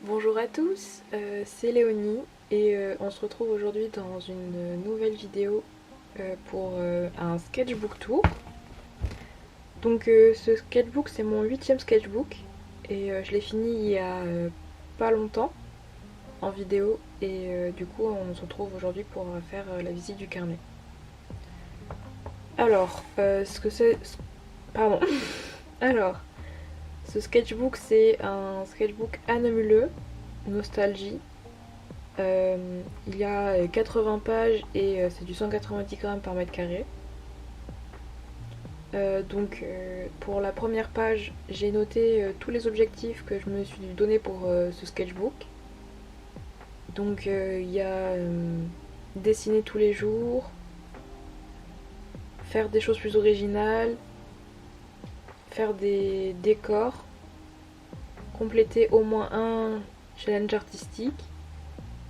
Bonjour à tous, c'est Léonie et on se retrouve aujourd'hui dans une nouvelle vidéo pour un sketchbook tour. Donc ce sketchbook c'est mon 8e sketchbook et je l'ai fini il y a pas longtemps en vidéo et du coup on se retrouve aujourd'hui pour faire la visite du carnet. Alors, ce que c'est... Pardon. Alors, ce sketchbook c'est un sketchbook annuleux, nostalgie. Il y a 80 pages et c'est du 190 grammes par mètre carré. Pour la première page, j'ai noté tous les objectifs que je me suis donné pour ce sketchbook. Donc il y a dessiner tous les jours, faire des choses plus originales, faire des décors, compléter au moins un challenge artistique,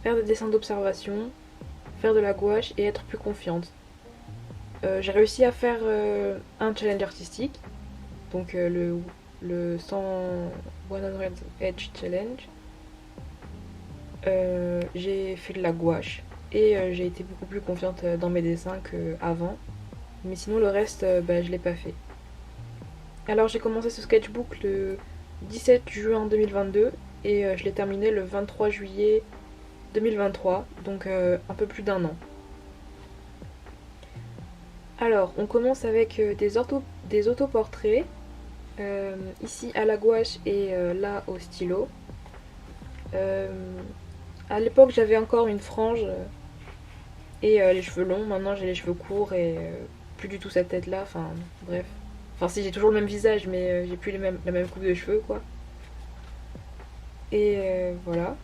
faire des dessins d'observation, faire de la gouache et être plus confiante. J'ai réussi à faire un challenge artistique, donc le 100 Edge Challenge. J'ai fait de la gouache et j'ai été beaucoup plus confiante dans mes dessins qu'avant. Mais sinon le reste, je l'ai pas fait. Alors j'ai commencé ce sketchbook le 17 juin 2022 et je l'ai terminé le 23 juillet 2023, donc un peu plus d'un an. Alors, on commence avec des autoportraits, ici à la gouache et là au stylo. Euh, à l'époque, j'avais encore une frange et les cheveux longs. Maintenant, j'ai les cheveux courts et plus du tout cette tête-là. Enfin, bref. Enfin, si, j'ai toujours le même visage, mais j'ai plus la même coupe de cheveux, quoi. Et voilà.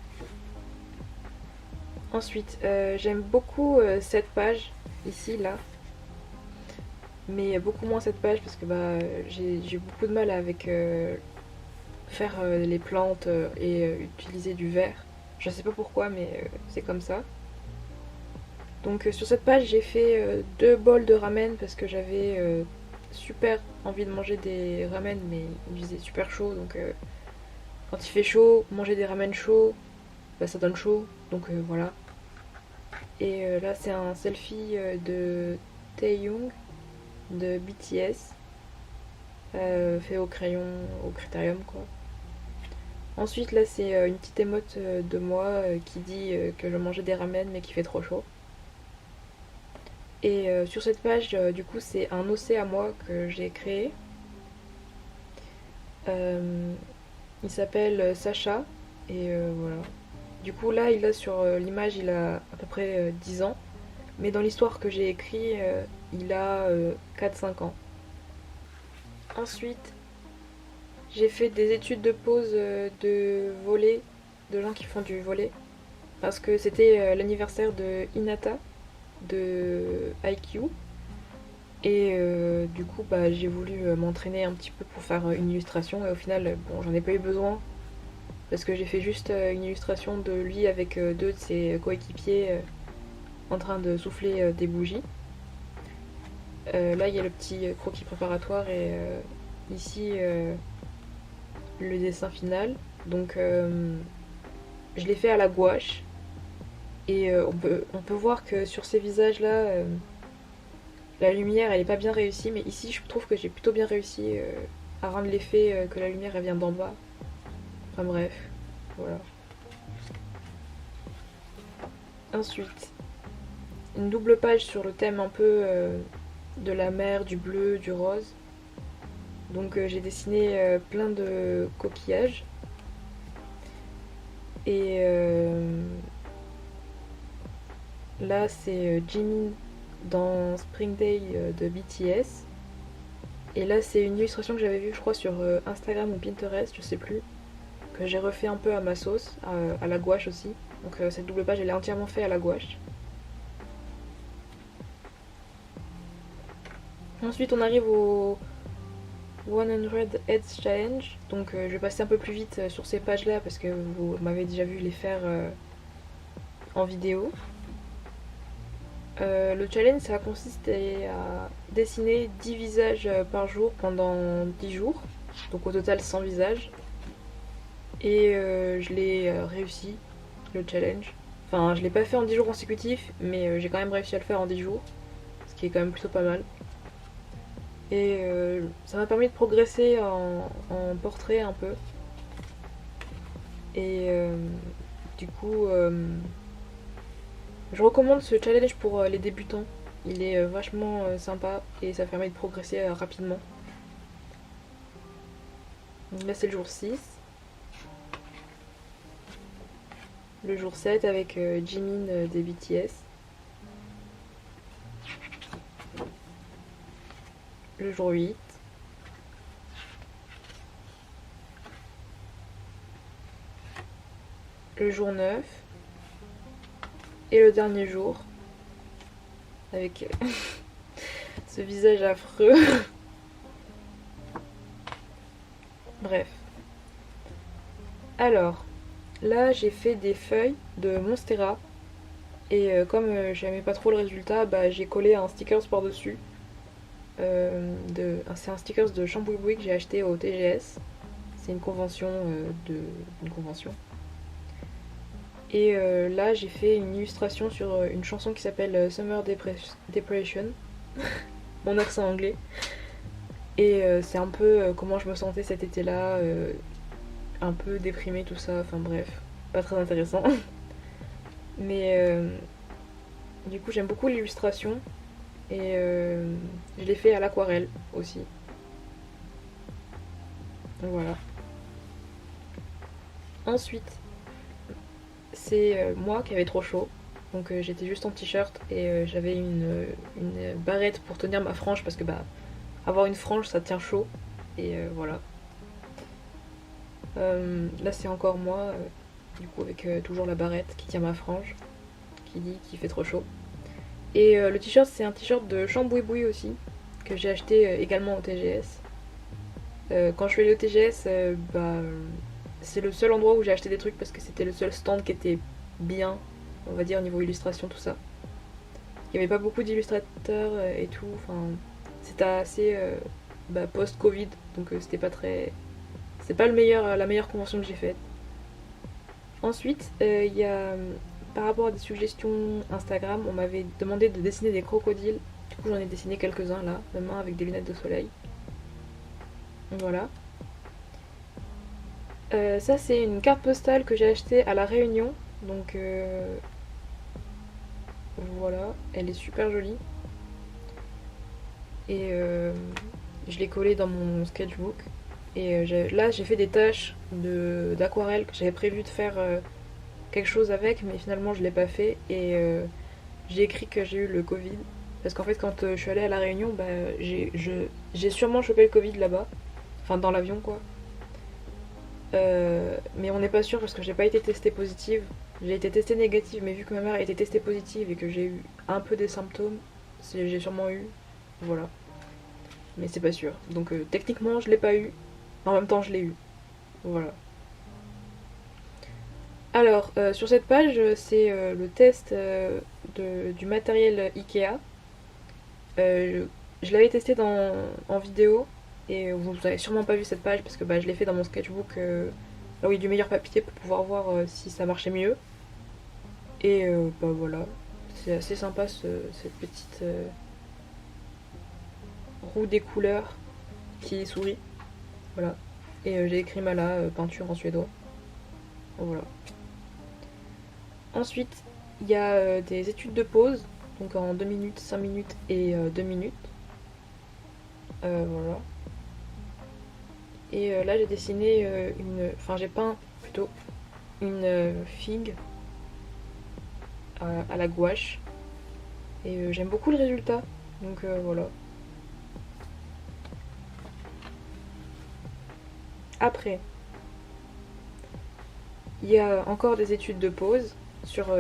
Ensuite, j'aime beaucoup cette page, ici, là. Mais beaucoup moins cette page parce que j'ai beaucoup de mal avec faire les plantes et utiliser du verre. Je sais pas pourquoi, mais c'est comme ça. Donc sur cette page, j'ai fait deux bols de ramen parce que j'avais super envie de manger des ramen, mais il faisait super chaud. Donc quand il fait chaud, manger des ramen chauds, ça donne chaud. Donc voilà. Et là, c'est un selfie de Taehyung de BTS, fait au crayon, au critérium quoi. Ensuite là c'est une petite émote de moi qui dit que je mangeais des ramen mais qui fait trop chaud. Et sur cette page du coup c'est un OC à moi que j'ai créé. Euh, il s'appelle Sacha et voilà. Du coup là il a sur l'image il a à peu près 10 ans. Mais dans l'histoire que j'ai écrit il a 4-5 ans. Ensuite j'ai fait des études de pause de volley, de gens qui font du volley, parce que c'était l'anniversaire de Hinata de IQ. Et du coup, j'ai voulu m'entraîner un petit peu pour faire une illustration. Et au final, bon, j'en ai pas eu besoin, parce que j'ai fait juste une illustration de lui avec deux de ses coéquipiers en train de souffler des bougies. Là, il y a le petit croquis préparatoire et ici le dessin final. Donc je l'ai fait à la gouache et on peut voir que sur ces visages là la lumière elle est pas bien réussie, mais ici je trouve que j'ai plutôt bien réussi à rendre l'effet que la lumière elle vient d'en bas. Enfin bref, voilà. Ensuite, une double page sur le thème un peu de la mer, du bleu, du rose. Donc j'ai dessiné plein de coquillages. Et là, c'est Jimin dans Spring Day de BTS. Et là, c'est une illustration que j'avais vue, je crois, sur Instagram ou Pinterest, je sais plus, que j'ai refait un peu à ma sauce, à la gouache aussi. Donc cette double page, elle est entièrement faite à la gouache. Ensuite, on arrive au 100 Heads Challenge. Donc je vais passer un peu plus vite sur ces pages-là parce que vous m'avez déjà vu les faire en vidéo. Le challenge, ça consiste à dessiner 10 visages par jour pendant 10 jours. Donc au total 100 visages. Et je l'ai réussi, le challenge. Enfin, je l'ai pas fait en 10 jours consécutifs, mais j'ai quand même réussi à le faire en 10 jours, ce qui est quand même plutôt pas mal. Et ça m'a permis de progresser en portrait un peu. Et du coup, je recommande ce challenge pour les débutants. Il est vachement sympa et ça permet de progresser rapidement. Donc là c'est le jour 6. Le jour 7 avec Jimin des BTS. Le jour 8. Le jour 9. Et le dernier jour. Avec ce visage affreux. Bref. Alors, là j'ai fait des feuilles de Monstera. Et comme j'aimais pas trop le résultat, bah, j'ai collé un stickers par-dessus. C'est un stickers de Chambouibouis que j'ai acheté au TGS. C'est une convention une convention. Et là j'ai fait une illustration sur une chanson qui s'appelle Summer Depression. Mon accent anglais. Et c'est un peu comment je me sentais cet été-là. Un peu déprimée, tout ça. Enfin bref, pas très intéressant. Mais du coup j'aime beaucoup l'illustration. Et je l'ai fait à l'aquarelle aussi. Donc voilà. Ensuite, c'est moi qui avais trop chaud. Donc j'étais juste en t-shirt et j'avais une barrette pour tenir ma frange parce que bah avoir une frange ça tient chaud. Et voilà. Là c'est encore moi, du coup avec toujours la barrette qui tient ma frange, qui dit qu'il fait trop chaud. Et le t-shirt c'est un t-shirt de Chambouibouis aussi, que j'ai acheté également au TGS. Quand je suis allée au TGS, c'est le seul endroit où j'ai acheté des trucs parce que c'était le seul stand qui était bien, on va dire, au niveau illustration, tout ça. Il n'y avait pas beaucoup d'illustrateurs et tout, enfin, c'était assez post-Covid, donc c'était pas très. C'est pas la meilleure convention que j'ai faite. Ensuite, il y a. Par rapport à des suggestions Instagram, on m'avait demandé de dessiner des crocodiles. Du coup, j'en ai dessiné quelques-uns là, même un avec des lunettes de soleil. Voilà. Ça, c'est une carte postale que j'ai achetée à La Réunion. Donc voilà, elle est super jolie. Et je l'ai collée dans mon sketchbook. Et là, j'ai fait des tâches d'aquarelle que j'avais prévu de faire quelque chose avec, mais finalement, je l'ai pas fait. Et j'ai écrit que j'ai eu le Covid. Parce qu'en fait, quand je suis allée à La Réunion, bah, j'ai sûrement chopé le Covid là-bas. Enfin, dans l'avion, quoi. Mais on n'est pas sûr parce que j'ai pas été testée positive. J'ai été testée négative, mais vu que ma mère a été testée positive et que j'ai eu un peu des symptômes, j'ai sûrement eu. Voilà. Mais c'est pas sûr. Donc techniquement, je l'ai pas eu. En même temps, je l'ai eu. Voilà. Alors, sur cette page, c'est le test du matériel Ikea. Je l'avais testé en vidéo et vous avez sûrement pas vu cette page parce que bah, je l'ai fait dans mon sketchbook là où il y a du meilleur papier pour pouvoir voir si ça marchait mieux. Et bah voilà, c'est assez sympa cette petite roue des couleurs qui sourit. Voilà. Et j'ai écrit Mala, peinture en suédois. Voilà. Ensuite, il y a des études de pose, donc en 2 minutes, 5 minutes et 2 minutes. Voilà. Et là, j'ai dessiné Enfin, j'ai peint plutôt une figue à la gouache. Et j'aime beaucoup le résultat. Donc voilà. Après, il y a encore des études de pose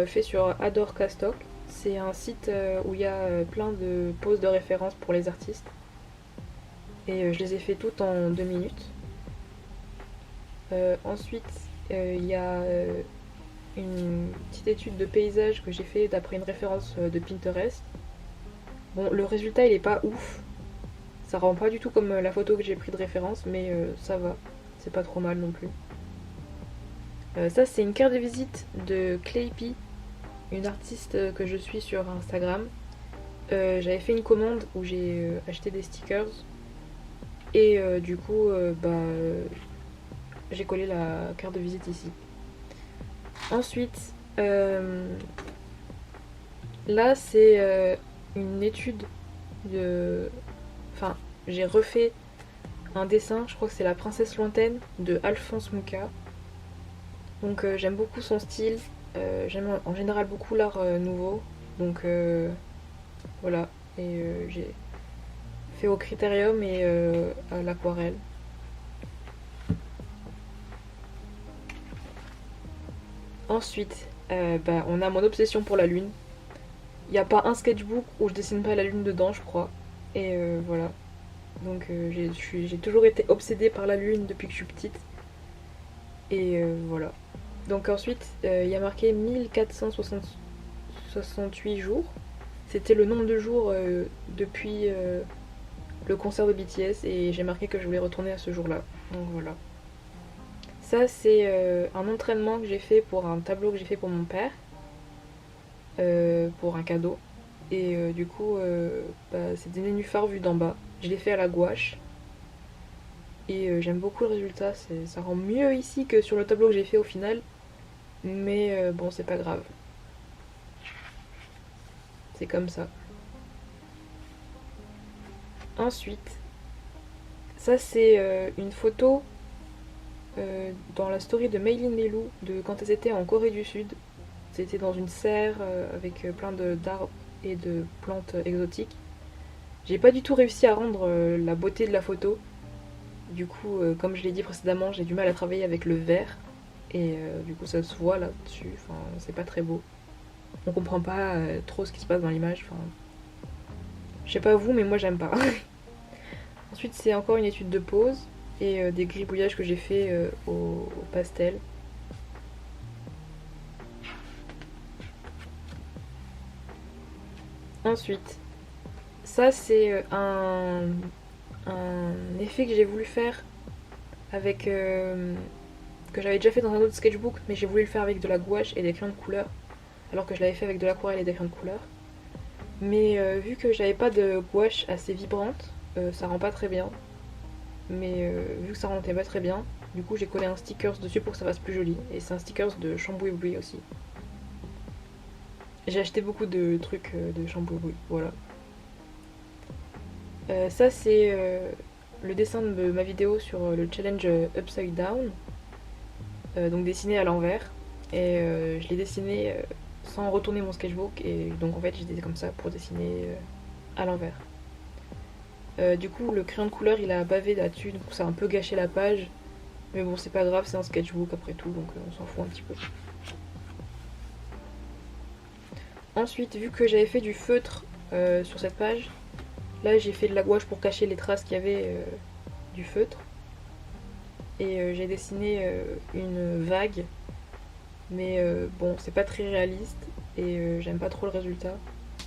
fait sur Adore Castock. C'est un site où il y a plein de poses de référence pour les artistes. Et je les ai fait toutes en 2 minutes. Ensuite, il y a une petite étude de paysage que j'ai fait d'après une référence de Pinterest. Bon, le résultat il est pas ouf. Ça rend pas du tout comme la photo que j'ai pris de référence, mais ça va. C'est pas trop mal non plus. Ça c'est une carte de visite de Claypy, une artiste que je suis sur Instagram. J'avais fait une commande où j'ai acheté des stickers et du coup j'ai collé la carte de visite ici. Ensuite, là c'est une étude de... Enfin, j'ai refait un dessin, je crois que c'est La Princesse Lointaine de Alphonse Mucha. Donc j'aime beaucoup son style, j'aime en général beaucoup l'art nouveau. Donc voilà, et j'ai fait au critérium et à l'aquarelle. Ensuite, on a mon obsession pour la lune. Il n'y a pas un sketchbook où je dessine pas la lune dedans, je crois. Et voilà. Donc j'ai toujours été obsédée par la lune depuis que je suis petite. Et voilà. Donc ensuite, il y a marqué 1468 jours. C'était le nombre de jours depuis le concert de BTS et j'ai marqué que je voulais retourner à ce jour-là. Donc voilà. Ça, c'est un entraînement que j'ai fait pour un tableau que j'ai fait pour mon père, pour un cadeau. Et du coup, c'est des nénuphars vus d'en bas. Je l'ai fait à la gouache. Et j'aime beaucoup le résultat. Ça rend mieux ici que sur le tableau que j'ai fait au final. Mais bon, c'est pas grave. C'est comme ça. Ensuite, ça c'est une photo dans la story de Maylin Melou de quand elles étaient en Corée du Sud. C'était dans une serre avec plein d'arbres et de plantes exotiques. J'ai pas du tout réussi à rendre la beauté de la photo. Du coup, comme je l'ai dit précédemment, j'ai du mal à travailler avec le vert. Et du coup, ça se voit là-dessus. Enfin, c'est pas très beau. On comprend pas trop ce qui se passe dans l'image. Enfin, je sais pas vous, mais moi j'aime pas. Ensuite, c'est encore une étude de pose et des gribouillages que j'ai fait au pastel. Ensuite, ça c'est un effet que j'ai voulu faire avec que j'avais déjà fait dans un autre sketchbook, mais j'ai voulu le faire avec de la gouache et des crayons de couleur, alors que je l'avais fait avec de l'aquarelle et des crayons de couleur. Mais vu que j'avais pas de gouache assez vibrante, ça rend pas très bien. Mais vu que ça rendait pas très bien, du coup j'ai collé un stickers dessus pour que ça fasse plus joli. Et c'est un stickers de Chambouéboué aussi. J'ai acheté beaucoup de trucs de Chambouéboué, voilà. Ça c'est le dessin de ma vidéo sur le challenge Upside Down, donc dessiné à l'envers. Et je l'ai dessiné sans retourner mon sketchbook, et donc en fait j'étais comme ça pour dessiner à l'envers. Du coup le crayon de couleur il a bavé là-dessus, donc ça a un peu gâché la page. Mais bon c'est pas grave, c'est un sketchbook après tout, donc on s'en fout un petit peu. Ensuite, vu que j'avais fait du feutre sur cette page, là j'ai fait de la gouache pour cacher les traces qu'il y avait du feutre. Et j'ai dessiné une vague, mais bon c'est pas très réaliste et j'aime pas trop le résultat.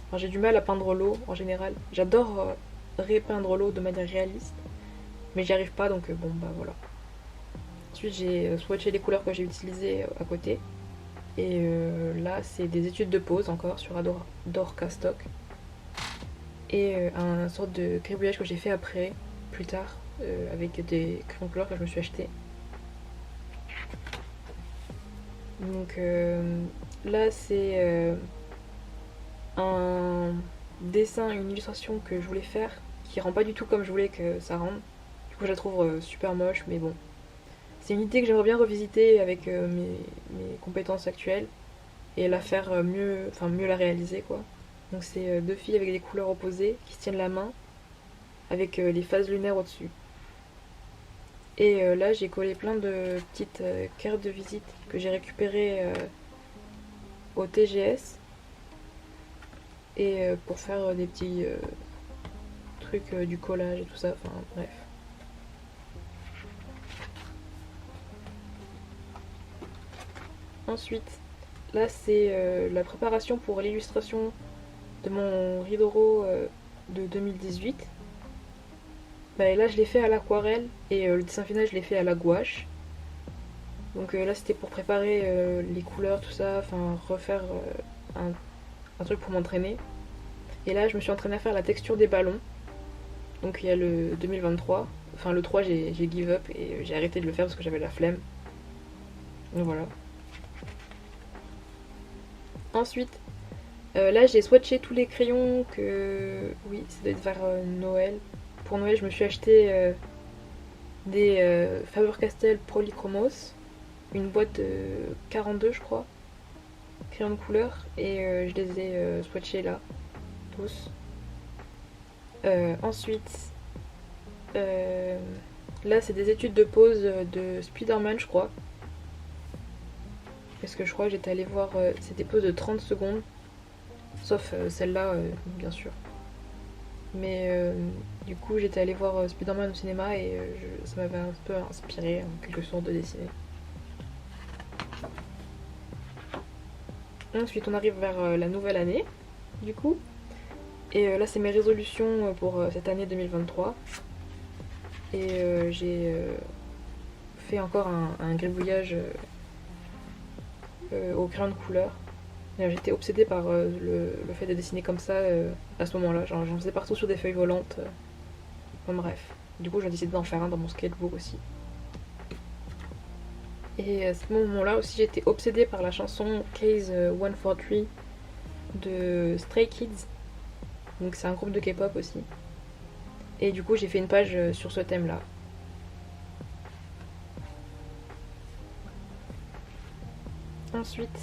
Enfin, j'ai du mal à peindre l'eau en général. J'adore repeindre l'eau de manière réaliste, mais j'y arrive pas, donc bon bah voilà. Ensuite j'ai swatché les couleurs que j'ai utilisées à côté. Et là c'est des études de pose encore sur Adorca Stock. Et un sorte de gribouillage que j'ai fait après, plus tard, avec des crayons de couleur que je me suis acheté. Donc là c'est un dessin, une illustration que je voulais faire qui rend pas du tout comme je voulais que ça rende. Du coup je la trouve super moche, mais bon. C'est une idée que j'aimerais bien revisiter avec mes compétences actuelles et la faire mieux, enfin mieux la réaliser quoi. Donc c'est deux filles avec des couleurs opposées qui se tiennent la main avec les phases lunaires au-dessus. Et là j'ai collé plein de petites cartes de visite que j'ai récupérées au TGS et pour faire des petits trucs du collage et tout ça, enfin bref. Ensuite, là c'est la préparation pour l'illustration de mon Ridoro de 2018. Bah, et là je l'ai fait à l'aquarelle et le dessin final je l'ai fait à la gouache. Donc là c'était pour préparer les couleurs, tout ça, enfin refaire un truc pour m'entraîner. Et là je me suis entraînée à faire la texture des ballons. Donc il y a le 2023, enfin le 3 j'ai give up et j'ai arrêté de le faire parce que j'avais la flemme. Donc voilà. Ensuite, là j'ai swatché tous les crayons que... Oui, ça doit être vers Noël. Pour Noël je me suis acheté des Faber-Castell Polychromos, une boîte de 42 je crois, crayons de couleur, et je les ai swatchés là, tous. Ensuite, là c'est des études de pose de Spider-Man je crois. Parce que je crois que j'étais allée voir, c'est des poses de 30 secondes, sauf celle-là bien sûr. Mais du coup j'étais allée voir Spider-Man au cinéma et ça m'avait un peu inspiré en quelque sorte de dessiner. Ensuite on arrive vers la nouvelle année du coup. Et là c'est mes résolutions pour cette année 2023. Et j'ai fait encore un gribouillage au crayon de couleur. J'étais obsédée par le fait de dessiner comme ça à ce moment-là. J'en faisais partout sur des feuilles volantes. Enfin bref. Du coup j'ai décidé d'en faire un dans mon sketchbook aussi. Et à ce moment-là aussi j'étais obsédée par la chanson Case 143 de Stray Kids. Donc c'est un groupe de K-pop aussi. Et du coup j'ai fait une page sur ce thème-là. Ensuite,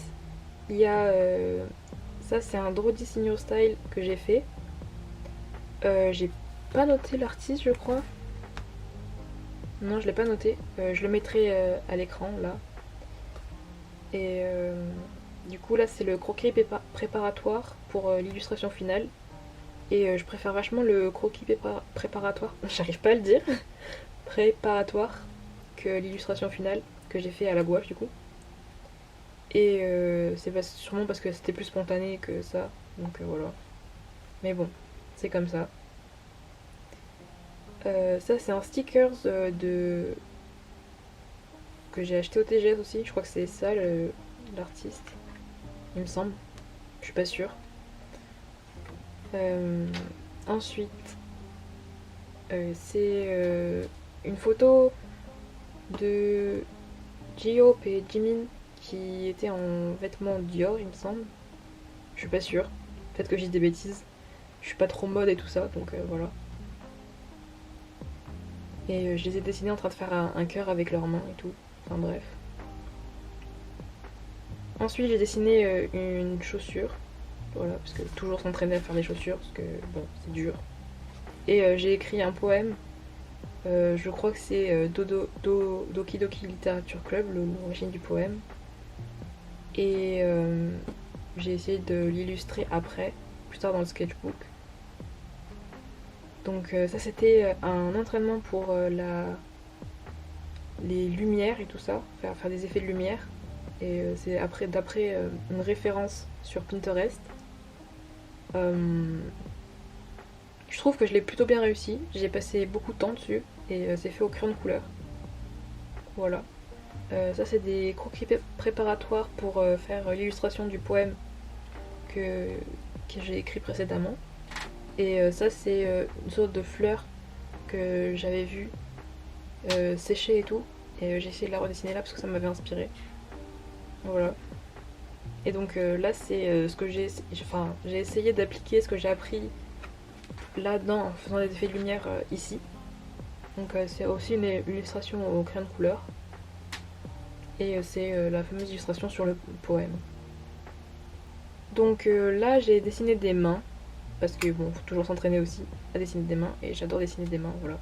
il y a... ça c'est un Drody Senior Style que j'ai fait. J'ai pas noté l'artiste je crois. Non je l'ai pas noté. Je le mettrai à l'écran là. Et du coup là c'est le croquis préparatoire pour l'illustration finale. Et je préfère vachement le croquis préparatoire, j'arrive pas à le dire, préparatoire, que l'illustration finale que j'ai fait à la gouache du coup. Et c'est sûrement parce que c'était plus spontané que ça, donc voilà. Mais bon, c'est comme ça. Ça c'est un stickers que j'ai acheté au TGS aussi, je crois que c'est ça l'artiste, il me semble, je suis pas sûre. Ensuite, c'est une photo de J-Hope et Jimin qui étaient en vêtements Dior, il me semble. Je suis pas sûre. Peut-être que je dis des bêtises. Je suis pas trop mode et tout ça, donc voilà. Et je les ai dessinés en train de faire un cœur avec leurs mains et tout. Enfin bref. Ensuite, j'ai dessiné une chaussure. Voilà, parce que toujours s'entraîner à faire des chaussures, parce que bon, c'est dur. Et j'ai écrit un poème. Je crois que c'est Doki Doki Literature Club, l'origine du poème. Et j'ai essayé de l'illustrer après, plus tard dans le sketchbook. Donc ça c'était un entraînement pour les lumières et tout ça, faire des effets de lumière. Et c'est d'après une référence sur Pinterest. Je trouve que je l'ai plutôt bien réussi. J'ai passé beaucoup de temps dessus et c'est fait au crayon de couleur. Voilà. Ça c'est des croquis préparatoires pour faire l'illustration du poème que j'ai écrit précédemment. Et ça c'est une sorte de fleur que j'avais vue sécher et tout. Et j'ai essayé de la redessiner là parce que ça m'avait inspiré. Voilà. Et donc là c'est ce que j'ai essayé d'appliquer ce que j'ai appris là-dedans en faisant des effets de lumière ici. Donc c'est aussi une illustration au crayon de couleur. Et c'est la fameuse illustration sur le poème. Donc là j'ai dessiné des mains. Parce que bon, faut toujours s'entraîner aussi à dessiner des mains. Et j'adore dessiner des mains, voilà.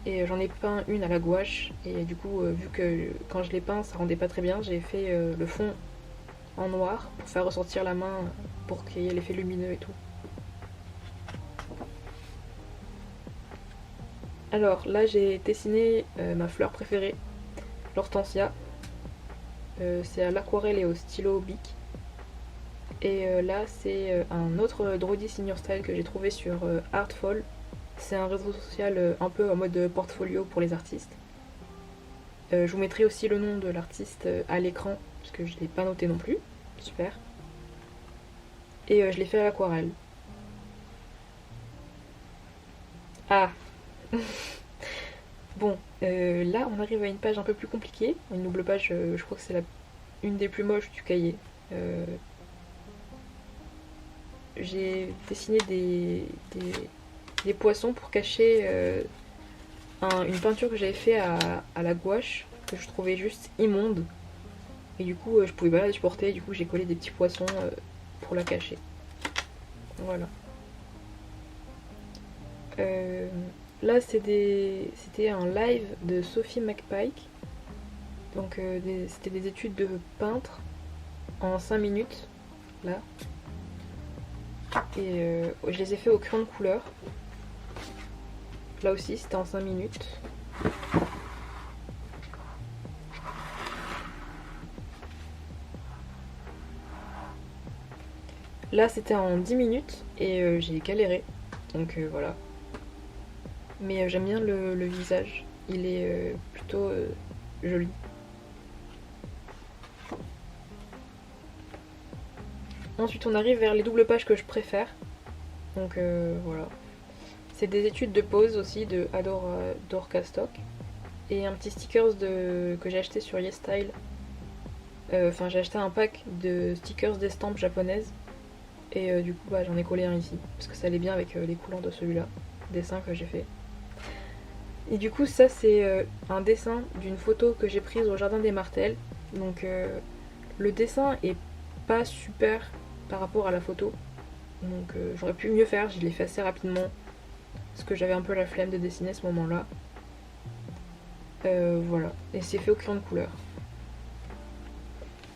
Et j'en ai peint une à la gouache. Et du coup, vu que quand je l'ai peint, ça rendait pas très bien, j'ai fait le fond en noir pour faire ressortir la main pour qu'il y ait l'effet lumineux et tout. Alors là j'ai dessiné ma fleur préférée, l'hortensia. C'est à l'aquarelle et au stylo bic. Et là c'est un autre Drody Senior Style que j'ai trouvé sur Artful. C'est un réseau social un peu en mode portfolio pour les artistes. Je vous mettrai aussi le nom de l'artiste à l'écran, parce que je ne l'ai pas noté non plus. Super. Et je l'ai fait à l'aquarelle. Ah. Bon, là on arrive à une page un peu plus compliquée. Une double page, je crois que c'est une des plus moches du cahier. J'ai dessiné des poissons pour cacher une peinture que j'avais fait à la gouache, que je trouvais juste immonde. Et du coup, je pouvais pas la supporter, du coup j'ai collé des petits poissons pour la cacher. Voilà. Là, c'était un live de Sophie McPike. Donc, c'était des études de peintre en 5 minutes. Là. Et je les ai fait au crayon de couleur. Là aussi, c'était en 5 minutes. Là, c'était en 10 minutes et j'ai galéré. Donc voilà. Mais j'aime bien le visage. Il est plutôt joli. Ensuite, on arrive vers les doubles pages que je préfère. Donc voilà. C'est des études de pose aussi de Dorca Stock. Et un petit stickers que j'ai acheté sur YesStyle. Enfin, j'ai acheté un pack de stickers d'estampes japonaises. Et du coup, bah, j'en ai collé un ici. Parce que ça allait bien avec les couleurs de celui-là. Dessin que j'ai fait. Et du coup, ça, c'est un dessin d'une photo que j'ai prise au jardin des Martels. Donc, le dessin est pas super par rapport à la photo. Donc, j'aurais pu mieux faire. Je l'ai fait assez rapidement. Parce que j'avais un peu la flemme de dessiner à ce moment-là. Voilà. Et c'est fait au crayon de couleur.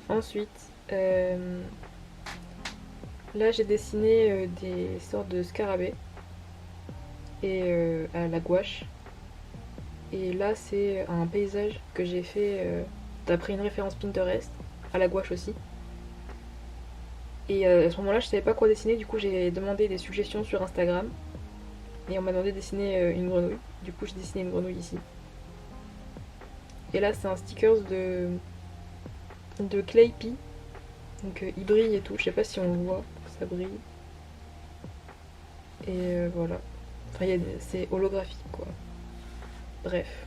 Ensuite, là, j'ai dessiné des sortes de scarabées. Et à la gouache. Et là, c'est un paysage que j'ai fait d'après une référence Pinterest, à la gouache aussi. Et à ce moment-là, je savais pas quoi dessiner, du coup, j'ai demandé des suggestions sur Instagram. Et on m'a demandé de dessiner une grenouille. Du coup, j'ai dessiné une grenouille ici. Et là, c'est un stickers de Claypea. Donc, il brille et tout. Je sais pas si on le voit, ça brille. Et voilà. Enfin, c'est holographique, quoi. Bref.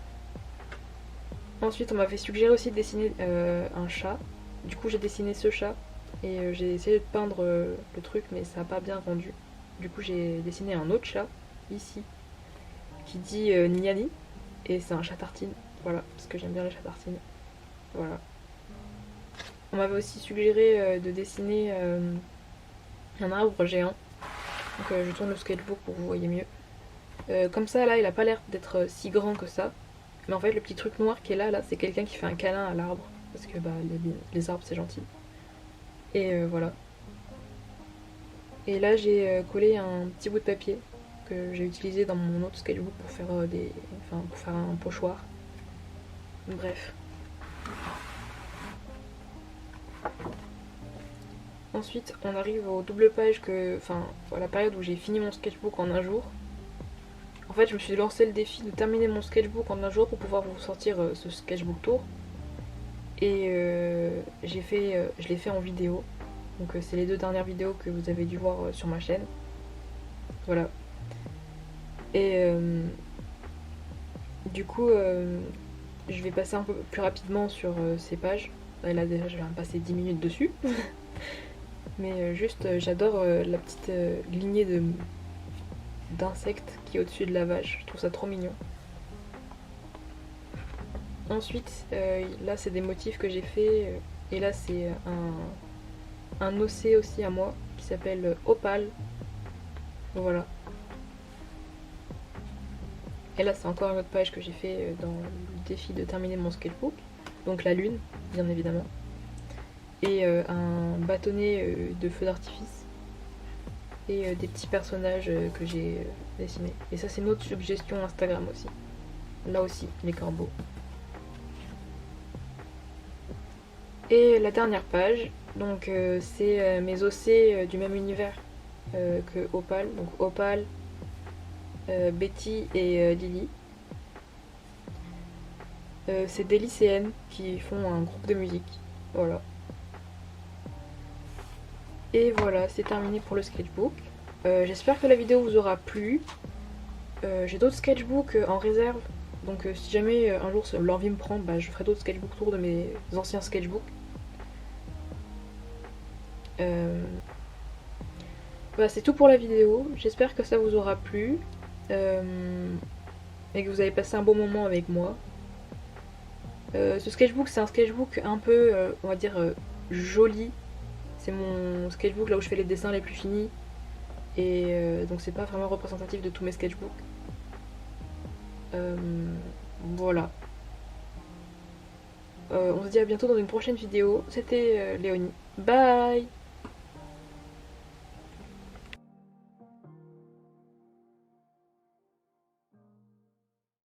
Ensuite, on m'avait suggéré aussi de dessiner un chat. Du coup, j'ai dessiné ce chat. Et j'ai essayé de peindre le truc, mais ça n'a pas bien rendu. Du coup, j'ai dessiné un autre chat, ici, qui dit Niani. Et c'est un chat tartine. Voilà, parce que j'aime bien les chats tartines. Voilà. On m'avait aussi suggéré de dessiner un arbre géant. Donc, je tourne le sketchbook pour que vous voyez mieux. Comme ça, là, il a pas l'air d'être si grand que ça. Mais en fait, le petit truc noir qui est là, c'est quelqu'un qui fait un câlin à l'arbre. Parce que bah, les arbres, c'est gentil. Et voilà. Et là, j'ai collé un petit bout de papier que j'ai utilisé dans mon autre sketchbook pour faire pour faire un pochoir. Bref. Ensuite, on arrive aux doubles pages à la période où j'ai fini mon sketchbook en un jour. En fait, je me suis lancé le défi de terminer mon sketchbook en un jour pour pouvoir vous sortir ce sketchbook tour. Et je l'ai fait en vidéo. Donc c'est les 2 dernières vidéos que vous avez dû voir sur ma chaîne. Voilà. Et du coup, je vais passer un peu plus rapidement sur ces pages. Et là déjà, je vais me passer 10 minutes dessus. Mais juste, j'adore la petite lignée d'insectes qui est au-dessus de la vache. Je trouve ça trop mignon. Ensuite, là, c'est des motifs que j'ai fait. Et là, c'est un OC aussi à moi qui s'appelle Opal. Voilà. Et là, c'est encore une autre page que j'ai fait dans le défi de terminer mon sketchbook. Donc la lune, bien évidemment. Et un bâtonnet de feux d'artifice. Et des petits personnages que j'ai dessinés. Et ça, c'est une autre suggestion Instagram aussi. Là aussi, les corbeaux. Et la dernière page, donc c'est mes OC du même univers que Opal. Donc Opal, Betty et Lily. C'est des lycéennes qui font un groupe de musique. Voilà. Et voilà, c'est terminé pour le sketchbook. J'espère que la vidéo vous aura plu. J'ai d'autres sketchbooks en réserve. Donc si jamais un jour l'envie me prend, bah, je ferai d'autres sketchbooks autour de mes anciens sketchbooks. Bah, c'est tout pour la vidéo. J'espère que ça vous aura plu. Et que vous avez passé un bon moment avec moi. Ce sketchbook, c'est un sketchbook un peu, on va dire, joli. C'est mon sketchbook là où je fais les dessins les plus finis. Et donc c'est pas vraiment représentatif de tous mes sketchbooks. Voilà. On se dit à bientôt dans une prochaine vidéo. C'était Léonie. Bye!